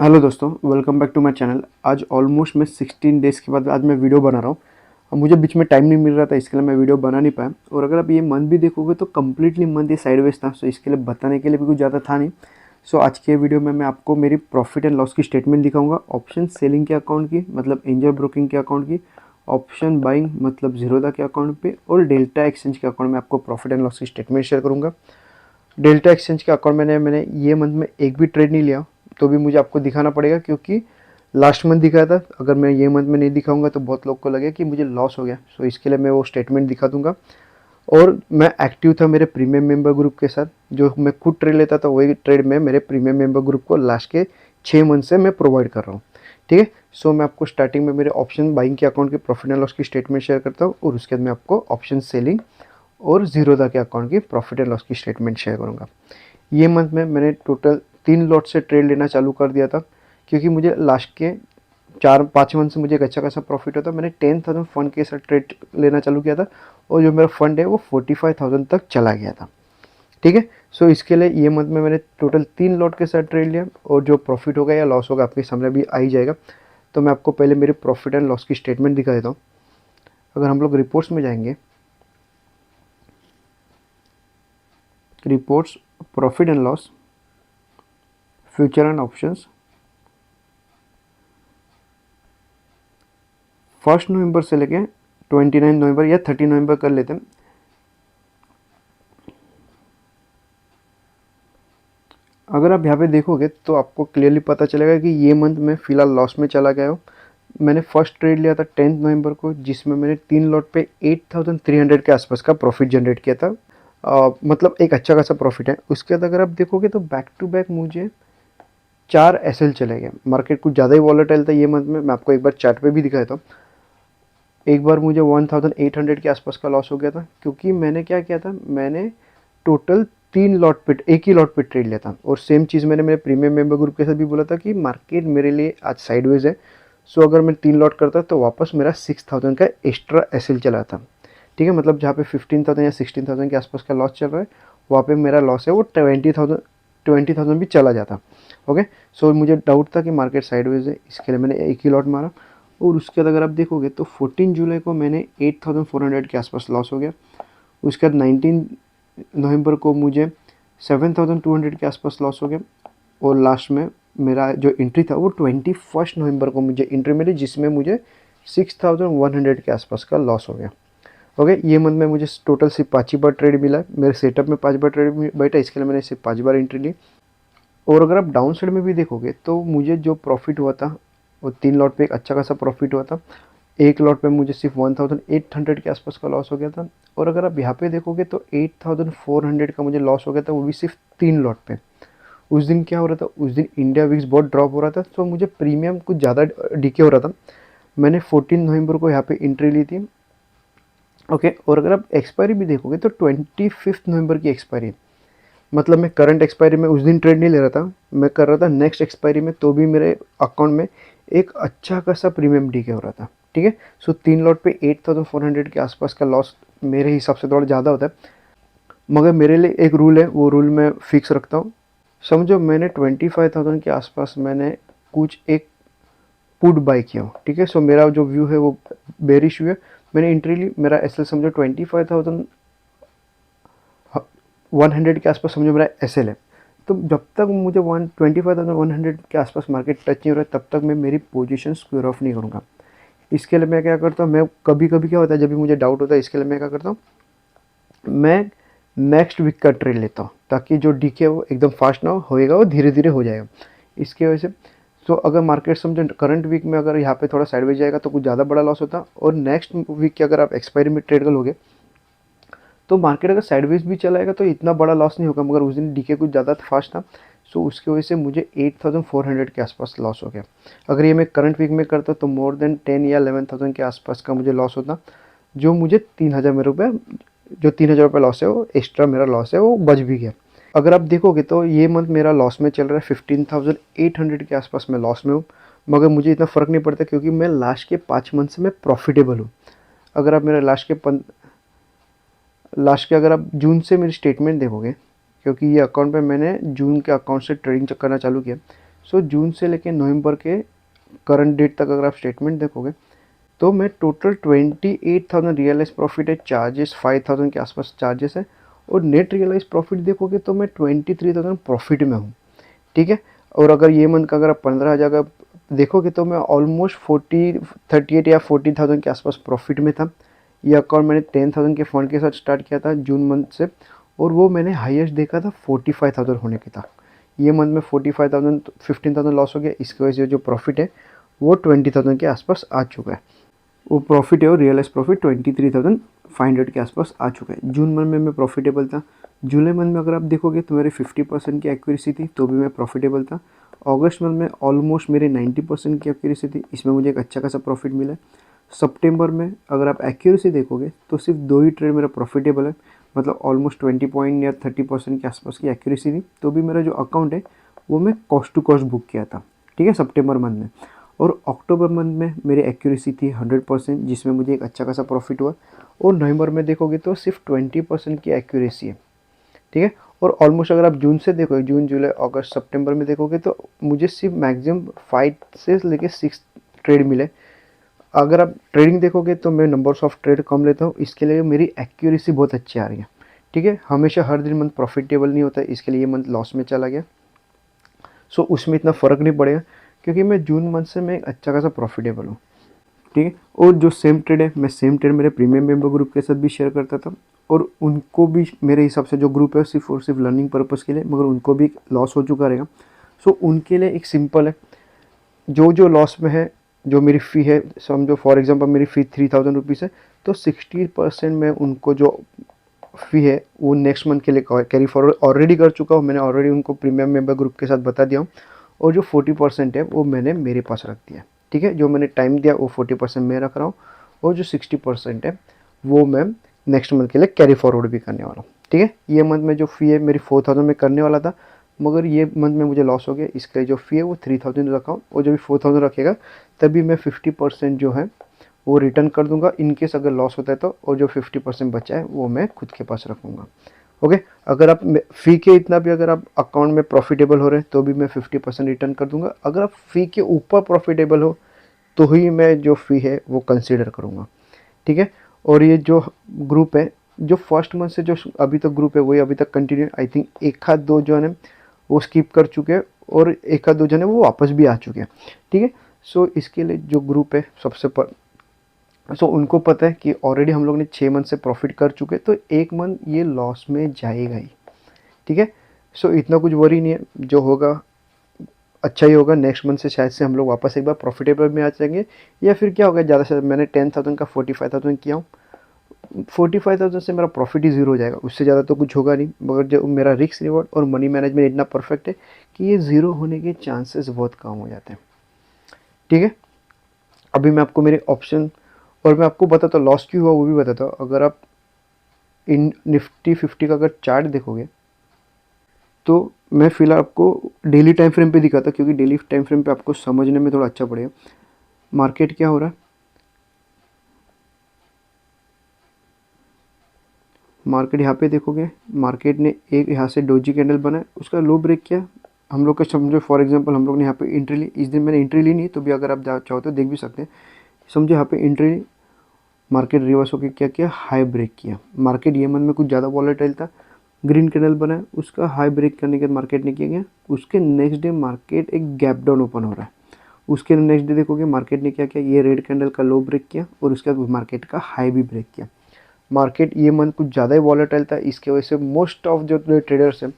Hello दोस्तों, welcome back to my channel. आज almost मैं 16 डेज़ के बाद आज मैं वीडियो बना रहा हूँ। अब मुझे बीच में टाइम नहीं मिल रहा था, इसके लिए मैं वीडियो बना नहीं पाया। और अगर आप ये मंथ भी देखोगे तो कम्प्लीटली मंथ ये साइडवेज था, सो इसके लिए बताने के लिए भी कुछ ज़्यादा था नहीं। सो आज के वीडियो में मैं आपको मेरी प्रॉफिट एंड लॉस की स्टेटमेंट दिखाऊंगा। ऑप्शन सेलिंग के अकाउंट की, मतलब एंजल ब्रोकिंग के अकाउंट की, ऑप्शन बाइंग मतलब जीरोधा के अकाउंट पे, और डेल्टा एक्सचेंज के अकाउंट में आपको प्रॉफिट एंड लॉस की स्टेटमेंट शेयर करूँगा। डेल्टा एक्सचेंज के अकाउंट मैंने ये मंथ में एक भी ट्रेड नहीं लिया, तो भी मुझे आपको दिखाना पड़ेगा क्योंकि लास्ट मंथ दिखाया था। अगर मैं ये मंथ में नहीं दिखाऊंगा तो बहुत लोग को लगे कि मुझे लॉस हो गया। सो इसके लिए मैं वो स्टेटमेंट दिखा दूंगा। और मैं एक्टिव था मेरे प्रीमियम मेंबर ग्रुप के साथ। जो मैं खुद ट्रेड लेता था वही ट्रेड में मेरे प्रीमियम मेंबर ग्रुप को लास्ट के 6 मंथ से मैं प्रोवाइड कर रहा हूँ। ठीक है। सो मैं आपको स्टार्टिंग में मेरे ऑप्शन बाइंग के अकाउंट के प्रॉफिट एंड लॉस की स्टेटमेंट शेयर करता हूँ, और उसके बाद मैं आपको ऑप्शन सेलिंग और जीरोधा के अकाउंट की प्रॉफिट एंड लॉस की स्टेटमेंट शेयर करूँगा। ये मंथ में मैंने टोटल 3 लॉट से ट्रेड लेना चालू कर दिया था, क्योंकि मुझे लास्ट के 4-5 मंथ से मुझे एक अच्छा खासा प्रॉफिट होता। मैंने 10,000 फंड के साथ ट्रेड लेना चालू किया था, और जो मेरा फंड है वो 45,000 तक चला गया था। ठीक है। सो इसके लिए ये मंथ में मैंने टोटल 3 लॉट के साथ ट्रेड लिया, और जो प्रॉफिट होगा या लॉस होगा आपके सामने भी आ ही जाएगा। तो मैं आपको पहले मेरे प्रॉफिट एंड लॉस की स्टेटमेंट दिखा देता हूँ। अगर हम लोग रिपोर्ट्स में जाएंगे, reports, profit and loss, future and options, 1 नवंबर से लेके 29 नवंबर या 30 नवंबर कर लेते हैं। अगर आप यहाँ पे देखोगे तो आपको क्लियरली पता चलेगा कि ये मंथ में फ़िलहाल लॉस में चला गया हूँ। मैंने फर्स्ट ट्रेड लिया था 10 नवंबर को, जिसमें मैंने 3 लॉट पे 8,300 के आसपास का प्रॉफिट जनरेट किया था। मतलब एक अच्छा खासा प्रॉफिट है। उसके बाद अगर आप देखोगे तो बैक टू बैक मुझे 4 SL चले गए। मार्केट कुछ ज़्यादा ही वॉलेटाइल था ये मंथ में। मैं आपको एक बार चार्ट पे भी दिखाया था। एक बार मुझे 1,800 के आसपास का लॉस हो गया था, क्योंकि मैंने क्या किया था, मैंने टोटल 3 लॉट पे, एक ही लॉट पे ट्रेड लिया था। और सेम चीज़ मैंने मेरे प्रीमियम मेंबर ग्रुप के साथ भी बोला था कि मार्केट मेरे लिए आज साइडवेज है। सो अगर मैं 3 लॉट करता तो वापस मेरा 6,000 का एक्स्ट्रा एसएल चला था। ठीक है। मतलब जहाँ पे 15,000 या 16,000 के आसपास का लॉस चल रहा है, वहाँ पे मेरा लॉस है वो 20,000 भी चला जाता। ओके। सो मुझे डाउट था कि मार्केट साइडवेज है, इसके लिए मैंने एक ही लॉट मारा। और उसके बाद अगर आप देखोगे तो 14 जुलाई को मैंने 8,400 के आसपास लॉस हो गया। उसके बाद 19 नवंबर को मुझे 7,200 के आसपास लॉस हो गया। और लास्ट में मेरा जो एंट्री था वो 21 नवंबर को मुझे एंट्री मिली, जिसमें मुझे 6,100 के आसपास का लॉस हो गया। ओके। ये मंथ में मुझे टोटल सिर्फ 5 ही बार ट्रेड मिला। मेरे सेटअप में 5 बार ट्रेड बैठा, इसके लिए मैंने सिर्फ 5 बार एंट्री ली। और अगर आप डाउन साइड में भी देखोगे तो मुझे जो प्रॉफिट हुआ था वो 3 लॉट पे एक अच्छा खासा प्रॉफिट हुआ था। एक लॉट पे मुझे सिर्फ 1,800 के आसपास का लॉस हो गया था। और अगर आप यहाँ पे देखोगे तो 8,400 का मुझे लॉस हो गया था, वो भी सिर्फ 3 लॉट पे। उस दिन क्या हो रहा था, उस दिन इंडिया विक्स बहुत ड्रॉप हो रहा था, तो मुझे प्रीमियम कुछ ज़्यादा डीके हो रहा था। मैंने 14 नवंबर को यहाँ पे एंट्री ली थी। ओके। और अगर आप एक्सपायरी भी देखोगे तो 25 नवंबर की एक्सपायरी। मतलब मैं करंट एक्सपायरी में उस दिन ट्रेड नहीं ले रहा था, मैं कर रहा था नेक्स्ट एक्सपायरी में, तो भी मेरे अकाउंट में एक अच्छा खासा प्रीमियम डीके हो रहा था। ठीक है। सो 3 लॉट पे 8,400 के आसपास का लॉस मेरे हिसाब से थोड़ा ज़्यादा होता है, मगर मेरे लिए एक रूल है, वो रूल मैं फिक्स रखता हूँ। समझो मैंने 25,000 के आसपास मैंने कुछ एक पुट बाई किया हो। ठीक है। सो मेरा जो व्यू है वो बेरिश व्यू है। मैंने एंट्री ली, मेरा एस एल समझो 25,100 के आसपास समझो मेरा एस एल है। तो जब तक मुझे 25,100 के आसपास मार्केट टच नहीं हो रहा है, तब तक मैं मेरी पोजीशन स्क्वेयर ऑफ नहीं करूँगा। इसके लिए मैं क्या करता हूँ, मैं कभी कभी क्या होता है, जब भी मुझे डाउट होता है, इसके लिए मैं क्या करता हूँ, मैं नेक्स्ट वीक का ट्रेड लेता हूँ, ताकि जो डीके वो एकदम फास्ट ना होएगा, वो धीरे धीरे हो जाएगा। इसकी वजह से तो अगर मार्केट समझो करंट वीक में अगर यहाँ पे थोड़ा साइडवेज जाएगा तो कुछ ज़्यादा बड़ा लॉस होता। और नेक्स्ट वीक के अगर आप एक्सपायरी में ट्रेड करोगे तो मार्केट अगर साइडवेज भी चलाएगा तो इतना बड़ा लॉस नहीं होगा, मगर उस दिन डीके कुछ ज़्यादा फास्ट था। सो उसकी वजह से मुझे 8,400 के आसपास लॉस हो गया। अगर ये मैं करंट वीक में करता तो मोर देन 10 या 11,000 के आसपास का मुझे लॉस होता, जो मुझे 3,000 रुपये, जो 3,000 रुपये लॉस है वो एक्स्ट्रा मेरा लॉस है वो बच भी गया। अगर आप देखोगे तो ये मंथ मेरा लॉस में चल रहा है, 15,800 के आसपास मैं लॉस में हूँ। मगर मुझे इतना फ़र्क नहीं पड़ता, क्योंकि मैं लास्ट के 5 मंथ से मैं प्रॉफिटेबल हूँ। अगर आप मेरा लास्ट के अगर आप जून से मेरी स्टेटमेंट देखोगे, क्योंकि ये अकाउंट पे मैंने जून के अकाउंट से ट्रेडिंग करना चालू किया। सो जून से लेके नवंबर के करंट डेट तक अगर आप स्टेटमेंट देखोगे तो मैं टोटल 28,000 रियलाइज प्रॉफिट है, चार्जेस 5,000 के आसपास चार्जेस है, और नेट रियलाइज प्रॉफिट देखोगे तो मैं 23,000 प्रॉफिट में हूँ। ठीक है। और अगर ये मंथ का अगर आप 15,000 का देखोगे तो मैं ऑलमोस्ट 38 या 40,000 के आसपास प्रॉफिट में था। ये अकाउंट मैंने 10,000 के फंड के साथ स्टार्ट किया था जून मंथ से, और वो मैंने हाईएस्ट देखा था 45,000 होने के था। ये मंथ में 45,000 15,000 लॉस हो गया, इसकी वजह से जो प्रॉफिट है वो 20,000 के आसपास आ चुका है। वो प्रॉफिट है और रियलाइज प्रॉफिट 23,500 के आसपास आ चुका है। जून मंथ में मैं प्रॉफिटेबल था। जुलाई मंथ में अगर आप देखोगे तो मेरी 50% की एक्यूरेसी थी, तो भी मैं प्रॉफिटेबल था। अगस्त मंथ में ऑलमोस्ट मेरे 90% की एक्यूरेसी थी, इसमें मुझे एक अच्छा खासा प्रॉफिट मिला है। सितंबर में अगर आप एक्यूरेसी देखोगे तो सिर्फ 2 ही ट्रेड मेरा प्रॉफिटेबल है, मतलब ऑलमोस्ट 20 पॉइंट या 30% के आसपास की एक्यूरेसी थी, तो भी मेरा जो अकाउंट है वो मैं कॉस्ट टू कॉस्ट बुक किया था। ठीक है, सितंबर मंथ में। और अक्टूबर मंथ में मेरी एक्यूरेसी थी 100%, जिसमें मुझे एक अच्छा खासा प्रॉफिट हुआ। और नवंबर में देखोगे तो सिर्फ 20% की एक्यूरेसी है। ठीक है। और ऑलमोस्ट अगर आप जून से देखोगे, जून जुलाई अगस्त सितंबर में देखोगे तो मुझे सिर्फ मैक्सिमम 5 से लेके 6 ट्रेड मिले। अगर आप ट्रेडिंग देखोगे तो मैं नंबर्स ऑफ ट्रेड कम लेता हूँ, इसके लिए मेरी एक्यूरेसी बहुत अच्छी आ रही है। ठीक है। हमेशा हर दिन मंथ प्रॉफिटेबल नहीं होता है, इसके लिए ये मंथ लॉस में चला गया। सो उसमें इतना फ़र्क नहीं पड़ेगा, क्योंकि मैं जून मंथ से मैं एक अच्छा खासा प्रॉफिटेबल हूँ। ठीक है। और जो सेम ट्रेड है, मैं सेम ट्रेड मेरे प्रीमियम मेंबर ग्रुप के साथ भी शेयर करता था, और उनको भी मेरे हिसाब से जो ग्रुप है सिर्फ और सिर्फ लर्निंग पर्पज़ के लिए, मगर उनको भी लॉस हो चुका रहेगा। सो उनके लिए एक सिंपल है, जो जो लॉस में है, जो मेरी फ़ी है, समझो फॉर एग्जांपल मेरी फ़ी 3,000 रुपीज़ है, तो 60% में उनको जो फ़ी है वो नेक्स्ट मंथ के लिए कैरी फॉरवर्ड ऑलरेडी कर चुका हूँ। मैंने ऑलरेडी उनको प्रीमियम मेंबर ग्रुप के साथ बता दिया हूँ, और जो 40% है वो मैंने मेरे पास रख दिया। ठीक है। जो मैंने टाइम दिया वो 40% मैं रख रहा हूँ, और जो 60% है वो मैं नेक्स्ट मंथ के लिए कैरी फॉरवर्ड भी करने वाला हूँ। ठीक है। ये मंथ में जो फ़ी है मेरी 4,000 में करने वाला था, मगर ये मंथ में मुझे लॉस हो गया, इसके लिए जो फ़ी है वो 3,000 रखा हूँ, और जब भी 4,000 रखेगा तभी मैं 50% जो है वो रिटर्न कर दूंगा इन केस अगर लॉस होता है तो, और जो 50% बचा है वो मैं खुद के पास रखूँगा। ओके। अगर आप फ़ी के इतना भी अगर आप अकाउंट में प्रॉफिटेबल हो रहे हैं तो भी मैं 50% रिटर्न कर दूंगा। अगर आप फ़ी के ऊपर प्रॉफिटेबल हो तो ही मैं जो फ़ी है वो कंसीडर करूँगा। ठीक है। और ये जो ग्रुप है, जो फर्स्ट मंथ से जो अभी तक ग्रुप है वही अभी तक कंटिन्यू, आई थिंक एक आध दो जो है वो स्किप कर चुके हैं, और एक आध दो जने वो वापस भी आ चुके हैं। ठीक है। सो इसके लिए जो ग्रुप है सो उनको पता है कि ऑलरेडी हम लोग ने 6 मंथ से प्रॉफिट कर चुके, तो एक मंथ ये लॉस में जाएगा ही। ठीक है। सो इतना कुछ वरी नहीं है, जो होगा अच्छा ही होगा। नेक्स्ट मंथ से शायद से हम लोग वापस एक बार प्रॉफिटेबल में आ जाएंगे, या फिर क्या होगा, ज़्यादा से मैंने 10,000 का 45,000 किया हूँ, 45,000 से मेरा प्रॉफिट ही ज़ीरो हो जाएगा, उससे ज़्यादा तो कुछ होगा नहीं। मगर जो मेरा रिस्क रिवॉर्ड और मनी मैनेजमेंट इतना परफेक्ट है कि ये ज़ीरो होने के चांसेस बहुत कम हो जाते हैं। ठीक है। अभी मैं आपको मेरे ऑप्शन, और मैं आपको बताता हूँ लॉस क्यों हुआ वो भी बताता हूँ। अगर आप इन निफ्टी 50 का अगर चार्ट देखोगे तो मैं फिलहाल आपको डेली टाइम फ्रेम पे दिखाता, क्योंकि डेली टाइम फ्रेम पे आपको समझने में थोड़ा अच्छा पड़ेगा मार्केट क्या हो रहा है। मार्केट यहाँ पे देखोगे, मार्केट ने एक यहाँ से डोजी कैंडल बनाया, उसका लो ब्रेक किया। हम लोग का समझो फॉर एग्जांपल हम लोग ने यहाँ पे एंट्री ली, इस दिन मैंने एंट्री ली नहीं, तो भी अगर आप चाहो तो देख भी सकते हैं। समझो यहाँ पे एंट्री ली, मार्केट रिवर्स होकर क्या किया, हाई ब्रेक किया। मार्केट ये मंथ में कुछ ज़्यादा वॉलेटाइल था, ग्रीन कैंडल बना, उसका हाई ब्रेक करने के बाद मार्केट ने किया गया, उसके नेक्स्ट डे मार्केट एक गैप डाउन ओपन हो रहा है। उसके नेक्स्ट डे देखोगे मार्केट ने क्या किया, ये रेड कैंडल का लो ब्रेक किया, और उसके बाद मार्केट का हाई भी ब्रेक किया। मार्केट ये मंथ कुछ ज़्यादा ही वॉलेटाइल था, इसके वजह से मोस्ट ऑफ जो ट्रेडर्स हैं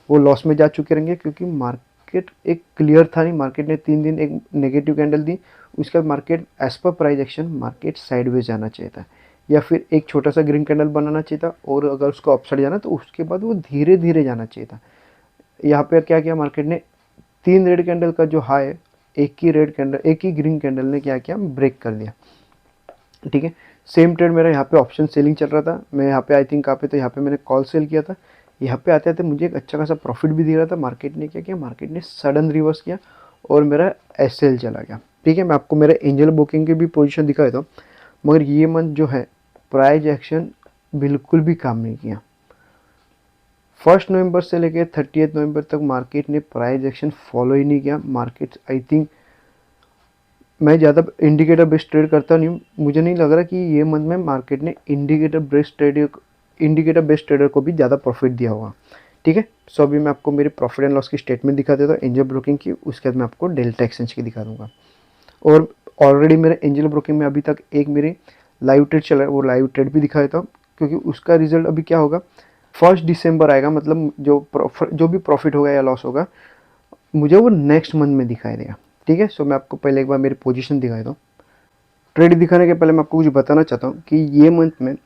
वो लॉस में जा चुके रहेंगे, क्योंकि मार्केट एक क्लियर था नहीं। मार्केट ने 3 दिन एक नेगेटिव कैंडल दी, उसके बाद market as per price action market sideways जाना चाहिए था, या फिर एक छोटा सा ग्रीन कैंडल बनाना चाहिए था, और अगर उसको अपसाइड जाना तो उसके बाद वो धीरे धीरे जाना चाहिए था। यहाँ पे क्या किया मार्केट ने, 3 रेड कैंडल का जो हाई है, एक ही ग्रीन कैंडल ने क्या किया, ब्रेक कर दिया। ठीक है। सेम ट्रेड मेरा यहाँ पे ऑप्शन सेलिंग चल रहा था, मैं यहाँ पे आई थिंक कहाँ पे, तो यहाँ पे मैंने कॉल सेल किया था। यहाँ पे आते आते मुझे एक अच्छा खासा प्रॉफिट भी दे रहा था। मार्केट ने क्या किया, मार्केट ने सडन रिवर्स किया और मेरा एसएल चला गया। ठीक है। मैं आपको मेरा एंजल बुकिंग की भी पोजीशन दिखा देता हूँ, मगर ये मंथ जो है प्राइस एक्शन बिल्कुल भी काम नहीं किया। 1 नवंबर से लेके 30 नवंबर तक मार्केट ने प्राइस एक्शन फॉलो ही नहीं किया। मार्केट आई थिंक, मैं ज़्यादा इंडिकेटर बेस्ड ट्रेड करता नहीं हूँ, मुझे नहीं लग रहा कि ये मंथ में मार्केट ने इंडिकेटर बेस्ड ट्रेडर को भी ज़्यादा प्रॉफिट दिया होगा। ठीक है, सो अभी मैं आपको मेरी प्रॉफिट एंड लॉस की स्टेटमेंट दिखा देता हूँ एंजल ब्रोकिंग की, उसके बाद मैं आपको डेल्टा एक्सचेंज की दिखा दूंगा। और ऑलरेडी मेरे एंजल ब्रोकिंग में अभी तक एक मेरी लाइव ट्रेड चल रहा है, वो लाइव ट्रेड भी दिखा देता हूँ, क्योंकि उसका रिजल्ट अभी क्या होगा, 1 दिसंबर आएगा, मतलब जो भी प्रॉफिट होगा या लॉस होगा मुझे वो नेक्स्ट मंथ में दिखाई देगा। ठीक है, सो मैं आपको पहले एक बार मेरी पोजीशन दिखाई दूँ। ट्रेड दिखाने के पहले मैं आपको कुछ बताना चाहता हूँ कि ये मंथ में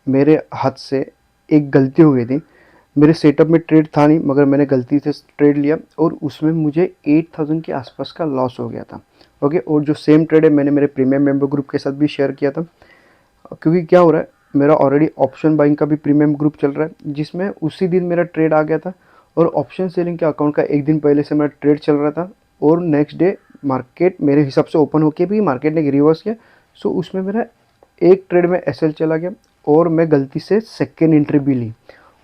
मेरे हाथ से एक गलती हो गई थी। मेरे सेटअप में ट्रेड था नहीं, मगर मैंने गलती से ट्रेड लिया और उसमें मुझे 8000 के आसपास का लॉस हो गया था। ओके, और जो सेम ट्रेड है मैंने मेरे प्रीमियम मेंबर ग्रुप के साथ भी शेयर किया था, क्योंकि क्या हो रहा है, मेरा ऑलरेडी ऑप्शन बाइंग का भी प्रीमियम ग्रुप चल रहा है, जिसमें उसी दिन मेरा ट्रेड आ गया था और ऑप्शन सेलिंग के अकाउंट का एक दिन पहले से मेरा ट्रेड चल रहा था और नेक्स्ट डे मार्केट मेरे हिसाब से ओपन होके भी मार्केट ने रिवर्स किया। सो उसमें मेरा एक ट्रेड में एसएल चला गया और मैं गलती से सेकेंड एंट्री भी ली,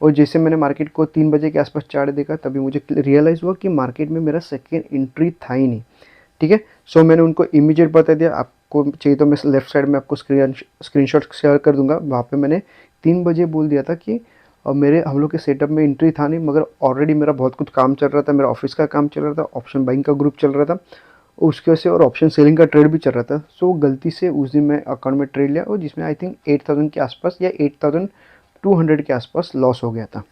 और जैसे मैंने मार्केट को 3 बजे के आसपास चार्ट देखा तभी मुझे रियलाइज़ हुआ कि मार्केट में मेरा सेकेंड एंट्री था ही नहीं। ठीक है, सो मैंने उनको इमीडिएट बता दिया, आपको चाहिए तो मैं लेफ्ट साइड में आपको स्क्रीनशॉट शेयर कर दूंगा। वहाँ पे मैंने 3 बजे बोल दिया था कि मेरे हम लोग के सेटअप में एंट्री था नहीं, मगर ऑलरेडी मेरा बहुत कुछ काम चल रहा था, मेरा ऑफिस का काम चल रहा था, ऑप्शन बाइंग का ग्रुप चल रहा था उसकी वजह से, और ऑप्शन सेलिंग का ट्रेड भी चल रहा था। सो गलती से उस दिन मैं अकाउंट में ट्रेड लिया और जिसमें आई थिंक 8000 के आसपास या 8200 के आसपास लॉस हो गया था।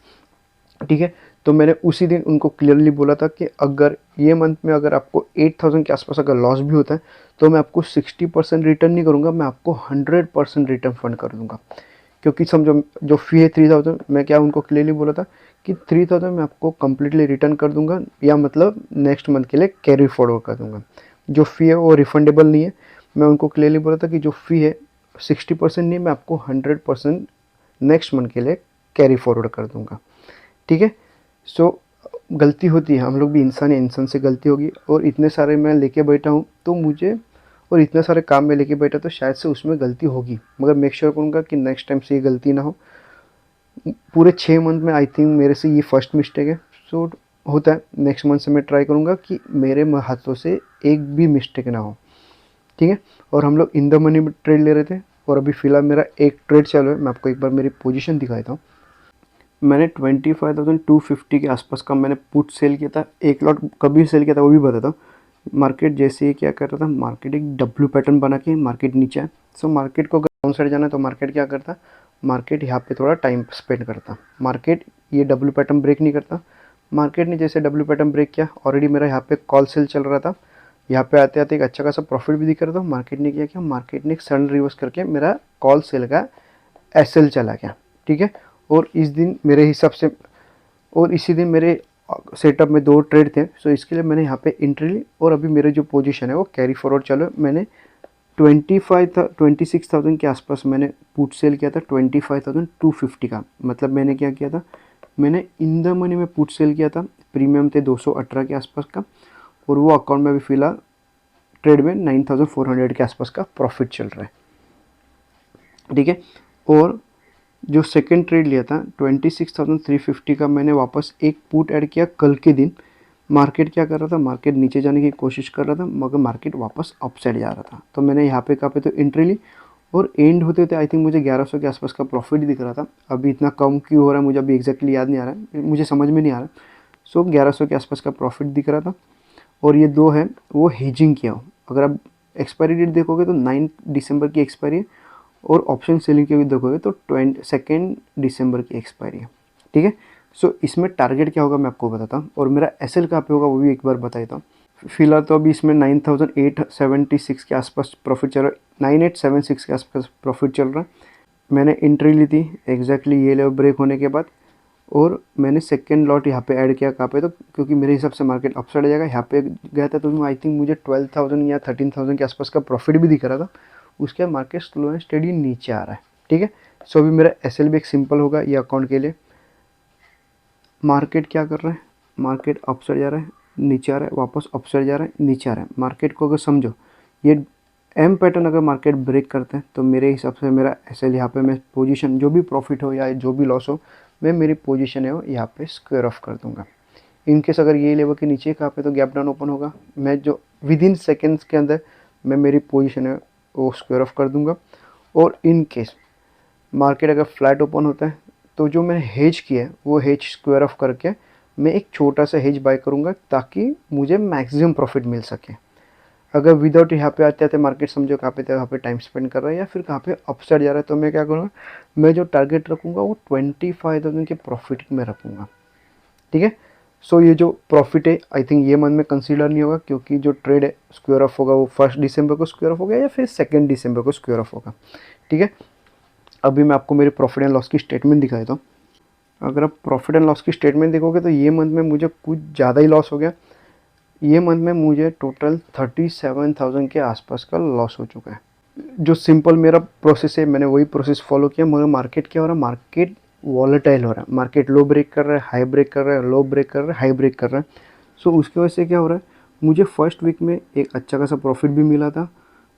ठीक है, तो मैंने उसी दिन उनको क्लियरली बोला था कि अगर ये मंथ में अगर आपको 8000 के आसपास अगर लॉस भी होता है तो मैं आपको 60% रिटर्न नहीं करूँगा, मैं आपको 100% रिटर्न फंड कर दूंगा। क्योंकि समझो जो फ़ी है 3000, मैं क्या उनको क्लियरली बोला था कि 3000 मैं आपको कम्प्लीटली रिटर्न कर दूंगा, या मतलब नेक्स्ट मंथ के लिए कैरी फॉरवर्ड कर दूंगा। जो फ़ी है वो रिफंडेबल नहीं है। मैं उनको क्लियरली बोला था कि जो फ़ी है 60% नहीं, मैं आपको 100% नेक्स्ट मंथ के लिए कैरी फॉरवर्ड कर दूंगा। ठीक है, सो गलती होती है, हम लोग भी इंसान है, इंसान से गलती होगी, और इतने सारे मैं लेके बैठा हूँ तो मुझे, और इतने सारे काम में लेके बैठा तो शायद से उसमें गलती होगी, मगर मेक श्योर करूँगा कि नेक्स्ट टाइम से ये गलती ना हो। पूरे 6 मंथ में आई थिंक मेरे से ये फर्स्ट मिस्टेक है। सो होता है, नेक्स्ट मंथ से मैं ट्राई करूँगा कि मेरे हाथों से एक भी मिस्टेक ना हो। ठीक है, और हम लोग इन द मनी में ट्रेड ले रहे थे और अभी फ़िलहाल मेरा एक ट्रेड चालू है। मैं आपको एक बार मेरी पोजीशन दिखा देता हूँ। मैंने 25,250 के आसपास का मैंने पुट सेल किया था। एक लॉट कभी सेल किया था वो भी बताता हूँ। मार्केट जैसे ही क्या कर रहा था, मार्केट एक डब्ल्यू पैटर्न बना के मार्केट नीचे है। सो मार्केट को अगर डाउन साइड जाना है तो मार्केट क्या करता, मार्केट यहाँ पे थोड़ा टाइम स्पेंड करता। मार्केट ये डब्ल्यू पैटर्न ब्रेक नहीं करता। मार्केट ने जैसे डब्ल्यू पैटर्न ब्रेक किया, ऑलरेडी मेरा यहाँ पे कॉल सेल चल रहा था, यहाँ पे आते आते एक अच्छा खासा प्रॉफिट भी दिख रहा था। मार्केट ने क्या किया, मार्केट ने एक सडन रिवर्स करके मेरा कॉल सेल का एसएल चला गया। ठीक है, और इस दिन मेरे हिसाब से, और इसी दिन मेरे सेटअप में 2 ट्रेड थे, सो इसके लिए मैंने यहाँ पे एंट्री ली और अभी मेरे जो पोजीशन है वो कैरी फॉरवर्ड चालू है। मैंने 26,000 के आसपास मैंने पुट सेल किया था, 25,250 का। मतलब मैंने क्या किया था, मैंने इन द मनी में पुट सेल किया था, प्रीमियम थे 218 के आसपास का, और वो अकाउंट में अभी फ़िलहाल ट्रेड में 9400 के आसपास का प्रॉफिट चल रहा है। ठीक है, और जो सेकंड ट्रेड लिया था 26,350 का, मैंने वापस एक पुट ऐड किया कल के दिन। मार्केट क्या कर रहा था, मार्केट नीचे जाने की कोशिश कर रहा था, मगर मार्केट वापस अप साइड जा रहा था, तो मैंने यहाँ पे कहाँ पे तो एंट्री ली और एंड होते होते आई थिंक मुझे 1100 के आसपास का प्रॉफिट दिख रहा था। अभी इतना कम क्यों हो रहा है मुझे अभी एग्जैक्टली याद नहीं आ रहा है, मुझे समझ में नहीं आ रहा। सो 1100 के आसपास का प्रॉफिट दिख रहा था, और ये 2 है वो हेजिंग किया हो। अगर आप एक्सपायरी डेट देखोगे तो 9 दिसंबर की एक्सपायरी है, और ऑप्शन सेलिंग के भी देखोगे तो 2 दिसंबर की एक्सपायरी है। ठीक है, सो इसमें टारगेट क्या होगा मैं आपको बताता हूँ, और मेरा एसएल कहाँ पे होगा वो भी एक बार बताता हूँ। फिलहाल तो अभी इसमें 9876 के आसपास प्रॉफिट चल रहा है, 9876 के आसपास प्रॉफिट चल रहा है। मैंने एंट्री ली थी एग्जैक्टली ये लेवल ब्रेक होने के बाद, और मैंने सेकेंड लॉट यहाँ पे ऐड किया कहाँ पे, तो क्योंकि मेरे हिसाब से मार्केट अपसाइड जाएगा, यहाँ पे गया था तो आई थिंक मुझे 12,000 या 13,000 के आसपास का प्रॉफिट भी दिख रहा था। उसके बाद मार्केट स्लो एंड स्टेडी नीचे आ रहा है। ठीक है, सो अभी मेरा एसएल भी एक सिंपल होगा ये अकाउंट के लिए। मार्केट क्या कर रहा है, मार्केट अपसाइड जा रहा है, नीचे आ रहा है, वापस अपसाइड जा रहा है, नीचे आ रहा है। मार्केट को अगर समझो ये एम पैटर्न अगर मार्केट ब्रेक करते हैं तो मेरे हिसाब से मेरा एसएल यहाँ पे मैं पोजीशन जो भी प्रॉफिट हो या जो भी लॉस हो मैं मेरी पोजीशन है वो यहाँ पे स्क्वायर ऑफ कर दूंगा। इनकेस अगर ये लेवल के नीचे कहाँ पे तो गैप डाउन ओपन होगा, मैं जो विद इन सेकेंड्स के अंदर मैं मेरी पोजीशन है वो स्क्वायर ऑफ कर दूंगा। और इन केस मार्केट अगर फ्लैट ओपन होता है तो जो मैंने हेज किया है वो हेज स्क्वायर ऑफ करके मैं एक छोटा सा हेज बाय करूँगा ताकि मुझे मैक्सिमम प्रॉफिट मिल सके। अगर विदाउट यहाँ पे आते आते मार्केट समझो कहाँ पे यहाँ पे टाइम स्पेंड कर रहा है या फिर कहाँ पे अपसाइड जा रहा है, तो मैं क्या करूँगा, मैं जो टारगेट रखूँगा वो 25,000 के प्रॉफिट में रखूँगा। ठीक है। सो ये जो प्रॉफिट है आई थिंक ये मंथ में कंसीडर नहीं होगा, क्योंकि जो ट्रेड है स्क्वायर ऑफ होगा वो 1 दिसंबर को स्क्वायर ऑफ होगा या फिर 2 दिसंबर को स्क्वायर ऑफ होगा। ठीक है। अभी मैं आपको मेरे प्रॉफिट एंड लॉस की स्टेटमेंट दिखा देता हूँ। अगर आप प्रॉफिट एंड लॉस की स्टेटमेंट देखोगे तो ये मंथ में मुझे कुछ ज़्यादा ही लॉस हो गया। ये मंथ में मुझे टोटल 37,000 के आसपास का लॉस हो चुका है। जो सिंपल मेरा प्रोसेस है मैंने वही प्रोसेस फॉलो किया, मगर मार्केट क्या हो रहा है, मार्केट वॉलेटाइल हो रहा है, मार्केट लो ब्रेक कर रहा है, हाई ब्रेक कर रहा है, लो ब्रेक कर रहा है, हाई ब्रेक कर रहा है। सो उसकी वजह से क्या हो रहा है, मुझे फर्स्ट वीक में एक अच्छा खासा प्रॉफिट भी मिला था,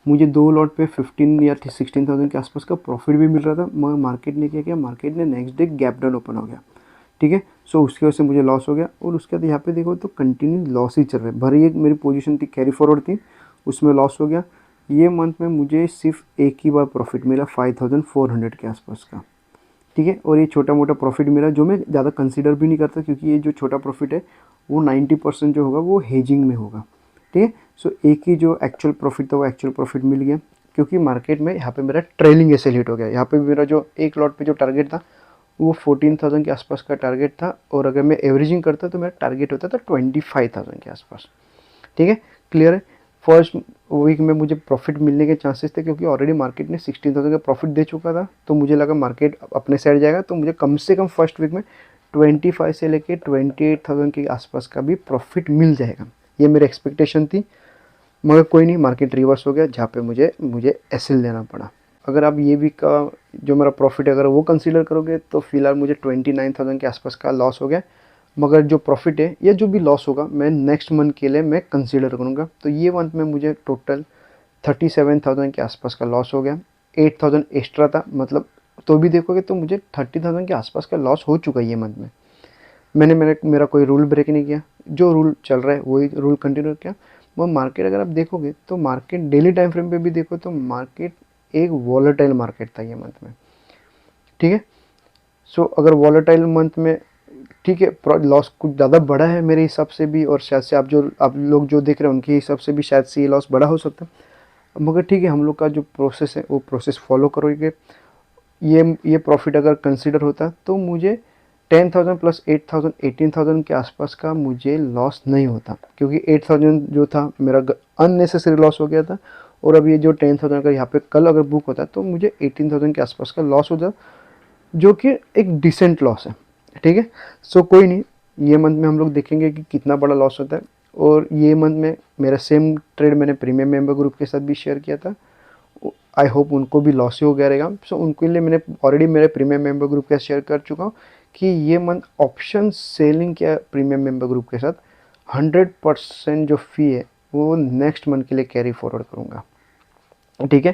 मुझे 2 लॉट पे 15 या 16,000 के आसपास का प्रॉफिट भी मिल रहा था, मगर मार्केट ने क्या किया, मार्केट ने next day gap down open हो गया। ठीक है। सो उसकी वजह से मुझे लॉस हो गया। और उसके बाद यहाँ पे देखो तो कंटिन्यू लॉस ही चल रहा है, भरी एक मेरी पोजीशन थी कैरी फॉरवर्ड थी, उसमें लॉस हो गया। ये मंथ में मुझे सिर्फ एक ही बार प्रॉफिट मिला 5,400 के आसपास का। ठीक है। और ये छोटा मोटा प्रॉफिट मिला जो मैं ज़्यादा कंसीडर भी नहीं करता, क्योंकि ये जो छोटा प्रॉफिट है वो 90% जो होगा वो हेजिंग में होगा। ठीक है। सो एक ही जो एक्चुअल प्रॉफिट था वो एक्चुअल प्रॉफिट मिल गया, क्योंकि मार्केट में यहाँ पे मेरा ट्रेलिंग एसे हिट हो गया। यहाँ पे मेरा जो एक लॉट पे जो टारगेट था वो 14,000 के आसपास का टारगेट था, और अगर मैं एवरेजिंग करता तो मेरा टारगेट होता था 25,000 के आसपास। ठीक है। क्लियर है। फर्स्ट वीक में मुझे प्रॉफिट मिलने के चांसेस थे, क्योंकि ऑलरेडी मार्केट ने 16,000 का प्रॉफिट दे चुका था, तो मुझे लगा मार्केट अपने साइड जाएगा, तो मुझे कम से कम फर्स्ट वीक में 25 से लेके 28,000 के आसपास का भी प्रॉफिट मिल जाएगा, ये मेरी एक्सपेक्टेशन थी। मगर कोई नहीं, मार्केट रिवर्स हो गया, जहाँ पे मुझे एसएल लेना पड़ा। अगर आप ये वीक का जो मेरा प्रॉफिट है अगर वो कंसीडर करोगे तो फिलहाल मुझे 29,000 के आसपास का लॉस हो गया। मगर जो प्रॉफिट है या जो भी लॉस होगा मैं नेक्स्ट मंथ के लिए मैं कंसीडर करूँगा। तो ये मंथ में मुझे टोटल 37,000 के आसपास का लॉस हो गया। 8,000 एक्स्ट्रा था, मतलब तो भी देखोगे तो मुझे 30,000 के आसपास का लॉस हो चुका है ये मंथ में। मेरा कोई रूल ब्रेक नहीं किया, जो रूल चल रहा है वही रूल कंटिन्यू किया। वो मार्केट अगर आप देखोगे तो मार्केट डेली टाइम फ्रेम पे भी देखो तो मार्केट एक वॉलेटाइल मार्केट था ये मंथ में। ठीक है। सो अगर वॉलेटाइल मंथ में ठीक है लॉस कुछ ज़्यादा बड़ा है मेरे हिसाब से भी, और शायद से आप लोग जो देख रहे हैं उनके हिसाब से भी शायद से ये लॉस बड़ा हो सकता है, मगर ठीक है हम लोग का जो प्रोसेस है वो प्रोसेस फॉलो करोगे। ये प्रॉफिट अगर कंसिडर होता तो मुझे 10,000 प्लस 8,000 18,000 के आसपास का मुझे लॉस नहीं होता, क्योंकि 8,000 जो था मेरा अननेसेसरी लॉस हो गया था। और अब ये जो 10,000 का यहाँ पे कल अगर बुक होता तो मुझे 18,000 के आसपास का लॉस हो जाता, जो कि एक डिसेंट लॉस है। ठीक है। सो कोई नहीं, ये मंथ में हम लोग देखेंगे कि कितना बड़ा लॉस होता है। और ये मंथ में मेरा सेम ट्रेड मैंने प्रीमियम मेंबर ग्रुप के साथ भी शेयर किया था, आई होप उनको भी लॉस ही हो गया रहेगा। सो उनके लिए मैंने ऑलरेडी मेरे प्रीमियम मेंबर ग्रुप के साथ शेयर कर चुका हूँ कि ये मंथ ऑप्शन सेलिंग के प्रीमियम मेंबर ग्रुप के साथ 100% जो फ़ी है वो नेक्स्ट मंथ के लिए कैरी फॉरवर्ड करूँगा। ठीक है।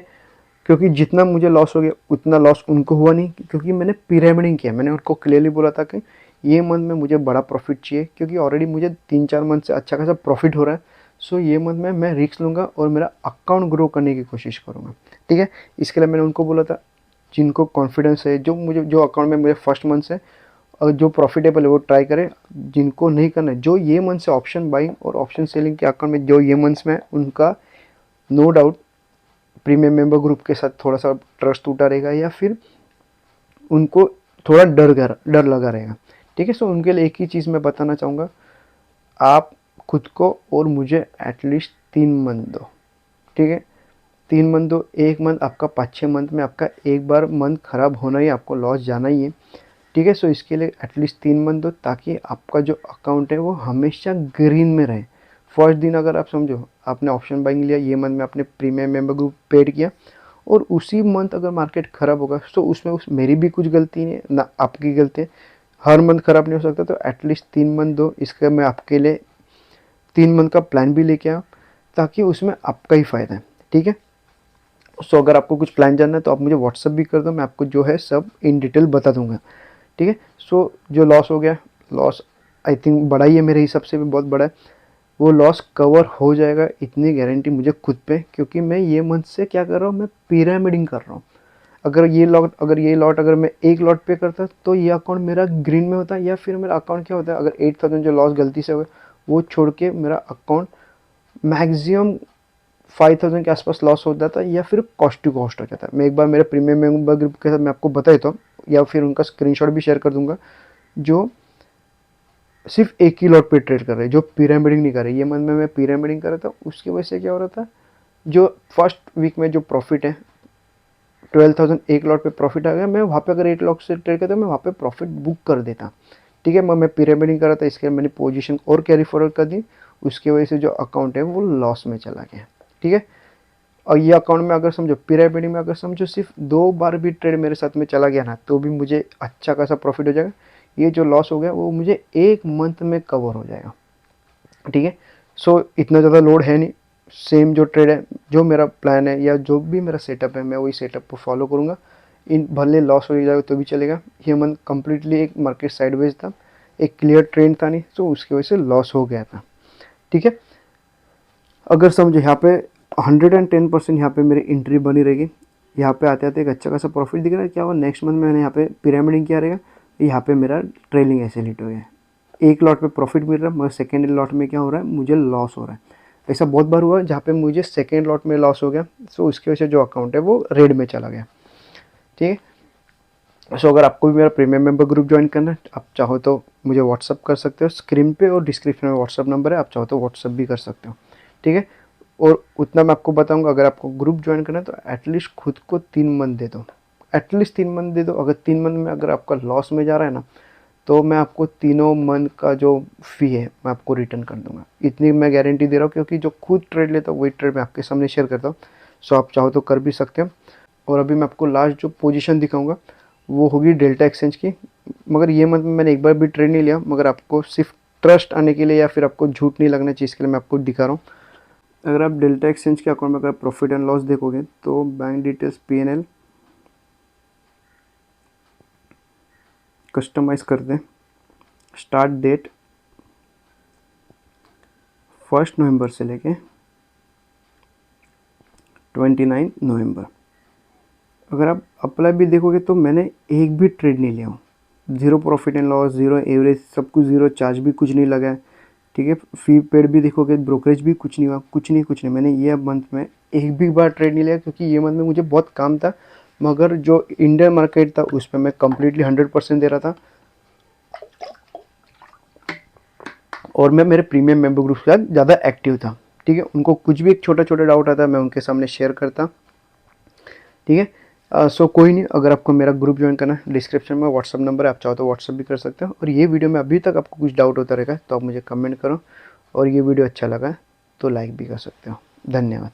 क्योंकि जितना मुझे लॉस हो गया उतना लॉस उनको हुआ नहीं, क्योंकि मैंने पिरामिडिंग किया। मैंने उनको क्लियरली बोला था कि ये मंथ में मुझे बड़ा प्रॉफिट चाहिए, क्योंकि ऑलरेडी मुझे 3-4 मंथ से अच्छा खासा प्रॉफिट हो रहा है। सो ये मंथ में मैं रिस्क लूँगा और मेरा अकाउंट ग्रो करने की कोशिश करूँगा। ठीक है। इसके लिए मैंने उनको बोला था जिनको कॉन्फिडेंस है, जो अकाउंट में मुझे फर्स्ट मंथ से और जो प्रॉफिटेबल है वो ट्राई करें। जिनको नहीं करना है, जो ये मंथ से ऑप्शन बाइंग और ऑप्शन सेलिंग के अकाउंट में जो ये मंथ्स में उनका no doubt premium member group के साथ थोड़ा सा ट्रस्ट टूटा रहेगा, या फिर उनको थोड़ा डर लगा रहेगा। ठीक है। सो उनके लिए एक ही चीज़ मैं बताना चाहूँगा, आप खुद को और मुझे एटलीस्ट 3 मंथ दो। ठीक है। 3 मंथ दो, एक मंथ आपका 5-6 मंथ में आपका एक बार मंथ ख़राब होना ही, आपको लॉस जाना ही है। ठीक है। सो इसके लिए एटलीस्ट 3 मंथ दो, ताकि आपका जो अकाउंट है वो हमेशा ग्रीन में रहे। फर्स्ट दिन अगर आप समझो आपने ऑप्शन बाइंग लिया, ये मंथ में आपने प्रीमियम मेंबर ग्रुप पेड किया, और उसी मंथ अगर मार्केट ख़राब होगा तो उसमें मेरी भी कुछ गलती नहीं है ना आपकी गलती है। हर मंथ ख़राब नहीं हो सकता, तो एटलीस्ट 3 मंथ दो। इसका मैं आपके लिए 3 मंथ का प्लान भी लेके आया, ताकि उसमें आपका ही फ़ायदा है। ठीक है। सो अगर आपको कुछ प्लान जानना है तो आप मुझे व्हाट्सअप भी कर दो, मैं आपको जो है सब इन डिटेल बता दूंगा। ठीक है। सो जो लॉस हो गया, लॉस आई थिंक बड़ा ही है, मेरे हिसाब से भी बहुत बड़ा है, वो लॉस कवर हो जाएगा, इतनी गारंटी मुझे खुद पे, क्योंकि मैं ये मंथ से क्या कर रहा हूँ, मैं पिरामिडिंग कर रहा हूँ। अगर ये लॉट अगर मैं एक लॉट पे करता तो ये अकाउंट मेरा ग्रीन में होता, या फिर मेरा अकाउंट क्या होता है, अगर 8,000 जो लॉस गलती से हो गया वो छोड़ के मेरा अकाउंट मैक्सिमम 5,000 के आसपास लॉस हो जाता है, या फिर कॉस्ट टू कॉस्ट हो जाता है। मैं एक बार मेरे प्रीमियम मेंबर ग्रुप के साथ मैं आपको बता देता हूँ, या फिर उनका स्क्रीनशॉट भी शेयर कर दूंगा, जो सिर्फ एक ही लॉट पे ट्रेड कर रहे हैं, जो पिरामिडिंग नहीं कर रहे। ये मंथ में मैं पिरामिडिंग कर रहा था, उसकी वजह से क्या हो रहा था, जो फर्स्ट वीक में जो प्रॉफिट है 12,000 एक लॉट पे प्रॉफिट आ गया, मैं वहाँ पे अगर 8 लॉट से ट्रेड करता मैं वहाँ पे प्रॉफिट बुक कर देता। ठीक है, मैं पिरामिडिंग कर रहा था, इसके मैंने पोजीशन और कैरी फॉरवर्ड कर दी, उसकी वजह से जो अकाउंट है वो लॉस में चला गया। ठीक है, और ये अकाउंट में अगर समझो पिरामिडिंग में अगर समझो सिर्फ 2 बार भी ट्रेड मेरे साथ में चला गया ना, तो भी मुझे अच्छा खासा प्रॉफिट हो जाएगा। ये जो लॉस हो गया वो मुझे एक मंथ में कवर हो जाएगा। ठीक है, सो इतना ज़्यादा लोड है नहीं, सेम जो ट्रेड है, जो मेरा प्लान है या जो भी मेरा सेटअप है, मैं वही सेटअप को फॉलो करूँगा। इन भले लॉस हो जाएगा तो भी चलेगा। ये मंथ कम्प्लीटली एक मार्केट साइडवेज था, एक क्लियर ट्रेंड था नहीं, तो उसकी वजह से लॉस हो गया था। ठीक है, अगर समझो यहाँ पे 110% यहाँ पे मेरी एंट्री बनी रहेगी, यहाँ पे आते आते एक अच्छा खासा प्रॉफिट दिख रहा है, क्या हुआ नेक्स्ट मंथ में मैंने यहाँ पे पिरामिडिंग किया रहेगा, यहाँ पे मेरा ट्रेलिंग ऐसे हिट हो गया, एक लॉट पे प्रॉफिट मिल रहा है, मगर सेकेंड लॉट में क्या हो रहा है, मुझे लॉस हो रहा है। ऐसा बहुत बार हुआ जहाँ पे मुझे सेकेंड लॉट में लॉस हो गया, सो उसकी वजह से जो अकाउंट है वो रेड में चला गया। ठीक है, सो अगर आपको भी मेरा प्रीमियम मेंबर ग्रुप ज्वाइन करना है, आप चाहो तो मुझे व्हाट्सअप कर सकते हो, स्क्रीन पे और डिस्क्रिप्शन में व्हाट्सअप नंबर है, आप चाहो तो व्हाट्सअप भी कर सकते हो। ठीक है, और उतना मैं आपको बताऊंगा, अगर आपको ग्रुप ज्वाइन करना है तो एटलीस्ट खुद को 3 मंथ दे दो, एटलीस्ट 3 मंथ दे दो। अगर 3 मंथ में अगर आपका लॉस में जा रहा है ना, तो मैं आपको तीनों मंथ का जो फ़ी है मैं आपको रिटर्न कर दूंगा, इतनी मैं गारंटी दे रहा हूँ, क्योंकि जो खुद ट्रेड लेता हूँ वही ट्रेड मैं आपके सामने शेयर करता हूँ। सो आप चाहो तो कर भी सकते हो। और अभी मैं आपको लास्ट जो पोजीशन दिखाऊंगा वो होगी डेल्टा एक्सचेंज की, मगर ये मंथ में मैंने एक बार भी ट्रेड नहीं लिया, मगर आपको सिर्फ ट्रस्ट आने के लिए या फिर आपको झूठ नहीं लगना चाहिए इसके लिए मैं आपको दिखा रहा हूँ। अगर आप डेल्टा एक्सचेंज के अकाउंट में अगर प्रॉफिट एंड लॉस देखोगे तो बैंक डिटेल्स PNL कस्टमाइज़ कर दें, स्टार्ट डेट 1 नवंबर से लेके 29 नवंबर। अगर आप अप्लाई भी देखोगे तो मैंने एक भी ट्रेड नहीं लिया हूँ, zero profit and loss, zero average, सब कुछ ज़ीरो, चार्ज भी कुछ नहीं लगा है। ठीक है, फी पेड भी देखोगे, ब्रोकरेज भी कुछ नहीं हुआ, कुछ नहीं मैंने ये मंथ में एक भी बार ट्रेड नहीं लिया, क्योंकि ये मंथ में मुझे बहुत काम था, मगर जो इंडियन मार्केट था उस पर मैं कम्प्लीटली 100% दे रहा था, और मैं मेरे प्रीमियम मेंबर ग्रुप के साथ ज़्यादा एक्टिव था। ठीक है, उनको कुछ भी एक छोटा छोटा डाउट आता मैं उनके सामने शेयर करता। ठीक है, सो कोई नहीं, अगर आपको मेरा ग्रुप ज्वाइन करना है, डिस्क्रिप्शन में व्हाट्सअप नंबर है, आप चाहो तो व्हाट्सअप भी कर सकते हो। और ये वीडियो में अभी तक आपको कुछ डाउट होता रहेगा तो आप मुझे कमेंट करो, और ये वीडियो अच्छा लगा तो लाइक भी कर सकते हो। धन्यवाद।